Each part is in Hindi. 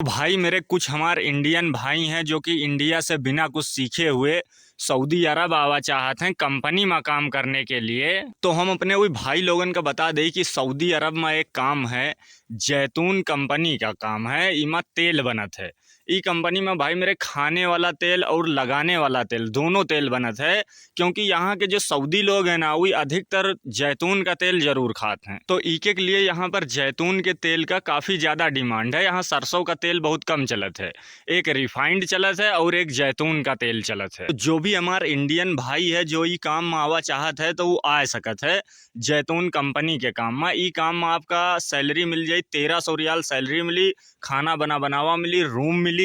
भाई मेरे कुछ हमारे इंडियन भाई हैं जो कि इंडिया से बिना कुछ सीखे हुए सऊदी अरब आवा चाहते हैं कंपनी में काम करने के लिए। तो हम अपने वही भाई लोगन का बता दें कि सऊदी अरब में एक काम है, जैतून कंपनी का काम है। इमा तेल बनत है। ई कंपनी में भाई मेरे खाने वाला तेल और लगाने वाला तेल दोनों तेल बनत है। क्योंकि यहाँ के जो सऊदी लोग हैं ना, वही अधिकतर जैतून का तेल जरूर खाते हैं। तो ई के लिए यहाँ पर जैतून के तेल का काफ़ी ज़्यादा डिमांड है। यहाँ सरसों का तेल बहुत कम चलत है। एक रिफाइंड चलत है और एक जैतून का तेल चलत है। तो जो भी हमारे इंडियन भाई है जो ई काम में आवा चाहत है तो वो आ सकत है जैतून कंपनी के काम में। ई काम में आपका सैलरी मिल जाए 1300 रियाल सैलरी मिली, खाना बनावा मिली, रूम मिली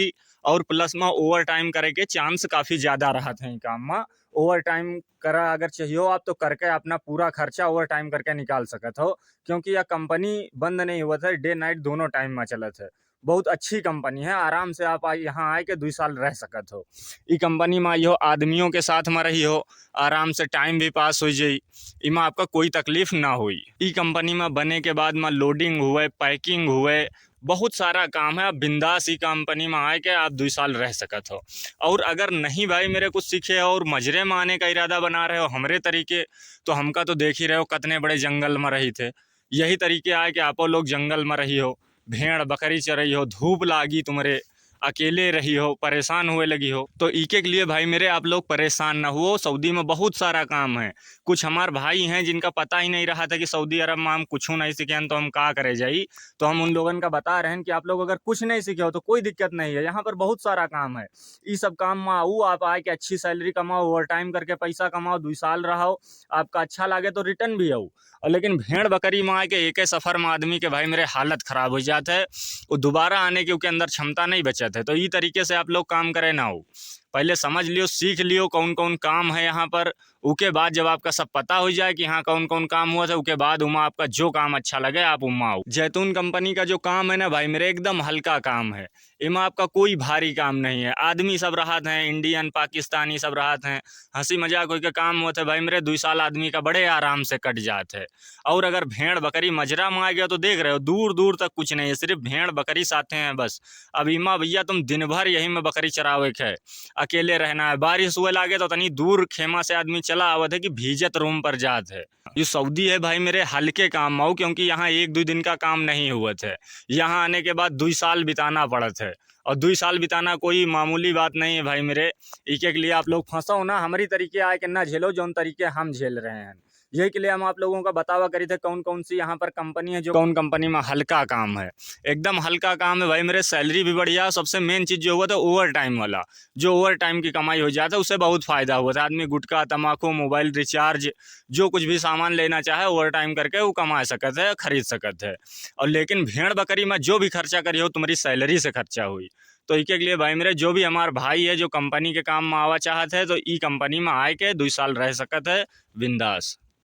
और प्लस में ओवर टाइम करे के चांस काफ़ी ज़्यादा रहत हैं ई काम में। ओवर टाइम करा अगर चाहिए हो आप तो करके अपना पूरा खर्चा ओवर टाइम करके निकाल सकत हो। क्योंकि यह कंपनी बंद नहीं हुआ था, डे नाइट दोनों टाइम में चलत है। बहुत अच्छी कंपनी है, आराम से आप यहाँ आए के 2 साल रह सकत हो। ई कंपनी में आई हो, आदमियों के साथ में रही हो, आराम से टाइम भी पास हो जाई, इमा आपका कोई तकलीफ ना हुई। ई कंपनी में बने के बाद में लोडिंग हुए, पैकिंग हुए, बहुत सारा काम है। आप बिंदास ही कंपनी में आए के आप 2 साल रह सकत हो। और अगर नहीं भाई मेरे कुछ सीखे और मजरे में आने का इरादा बना रहे हो हमरे तरीके, तो हमका तो देख ही रहे हो कितने बड़े जंगल में रही थे। यही तरीके आए कि आप लोग जंगल में रही हो, भेड़ बकरी चरई हो, धूप लागी तुम्हारे, अकेले रही हो, परेशान हुए लगी हो। तो इके के लिए भाई मेरे आप लोग परेशान ना हो। सऊदी में बहुत सारा काम है। कुछ हमारे भाई हैं जिनका पता ही नहीं रहा था कि सऊदी अरब में हम कुछ नहीं सीखे तो हम का करे जाई। तो हम उन लोगों का बता रहे हैं कि आप लोग अगर कुछ नहीं सीखे हो तो कोई दिक्कत नहीं है, यहाँ पर बहुत सारा काम है। ये सब काम में आओ, आप आए के अच्छी सैलरी कमाओ, ओवर टाइम करके पैसा कमाओ, 2 साल रहो, आपका अच्छा लगे तो रिटर्न भी आओ। और लेकिन भेड़ बकरी में आके एक सफ़र में आदमी के भाई मेरे हालत ख़राब हो जाता है। वो दोबारा आने की उसके अंदर क्षमता नहीं बचत है। तो ये तरीके से आप लोग काम करें ना हो, पहले समझ लियो, सीख लियो कौन कौन काम है यहाँ पर। उसके बाद जब आपका सब पता हो जाए कि हाँ कौन कौन काम हुआ था, उसके बाद उमा आपका जो काम अच्छा लगे आप उमा आओ। जैतून कंपनी का जो काम है ना भाई मेरे, एकदम हल्का काम है। इमा आपका कोई भारी काम नहीं है। आदमी सब राहत हैं, इंडियन पाकिस्तानी सब राहत हैं, हंसी मजाक होकर काम होते है भाई मेरे। 2 साल आदमी का बड़े आराम से कट जाते है। और अगर भेड़ बकरी मजरा में आ गया तो देख रहे हो दूर दूर तक कुछ नहीं है, सिर्फ भेड़ बकरी साथे हैं बस। अब इमा भैया तुम दिन भर यही में बकरी चरावे के है, अकेले रहना है। बारिश हुए लागे तो तनी दूर खेमा से आदमी चला आवत है कि भीजत रूम पर जात है। ये सऊदी है भाई मेरे हल्के काम में, क्योंकि यहाँ 1-2 दिन का काम नहीं हुआ थे। यहाँ आने के बाद 2 साल बिताना पड़त है। और 2 साल बिताना कोई मामूली बात नहीं है भाई मेरे। एक एक लिए आप लोग फंसो ना, हमारी तरीके आए के ना झेलो जौन तरीके हम झेल रहे हैं। यही के लिए हम आप लोगों का बतावा करी थे कौन कौन सी यहाँ पर कंपनी है जो कौन कंपनी में हल्का काम है। एकदम हल्का काम है भाई मेरे, सैलरी भी बढ़िया। सबसे मेन चीज़ जो हुआ था ओवर टाइम वाला, जो ओवर टाइम की कमाई हो जाता है उससे बहुत फ़ायदा हुआ था। आदमी गुटखा तम्बाकू मोबाइल रिचार्ज जो कुछ भी सामान लेना चाहे ओवर टाइम करके वो कमा सकते है, खरीद सकते है। और लेकिन भेड़ बकरी में जो भी खर्चा करी हो तुम्हारी सैलरी से खर्चा हुई। तो इके लिए भाई मेरे जो भी हमारे भाई है जो कंपनी के काम में आवा चाहत है तो ई कंपनी में आए के 2 साल रह सकते है बिंदास।